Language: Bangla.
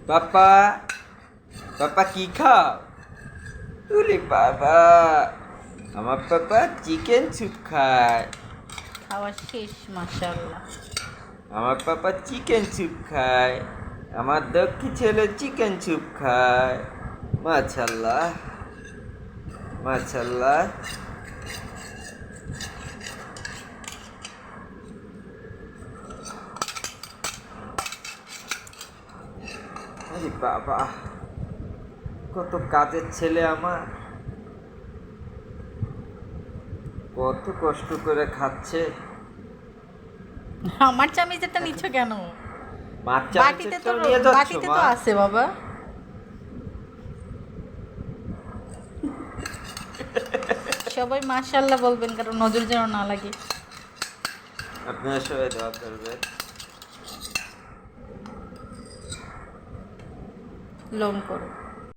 পাপা পাপা কি খাও? ওরে বাবা, আমার পাপা চিকেন স্যুপ খায়। খাওয়া শেষ মাশাআল্লাহ। আমার পাপা চিকেন স্যুপ খায়। আমার দক্ষী ছেলে চিকেন স্যুপ খায়। মাশাআল্লাহ মাশাআল্লাহ। আরে বাবা, কত কাজের ছেলে আমার, কত কষ্ট করে খাচ্ছে। আমার চামিচেরটা নিচ্ছ কেন? মাছ বাটিতে তো চামচেরটাও নিয়ে যাচ্ছ বাটিতে তো মা? আছে বাবা। সবাই মাশাআল্লাহ বলবেন, কারণ নজর যেন না লাগে। আপনারা সবাই দোয়া করবেন। লোন করো।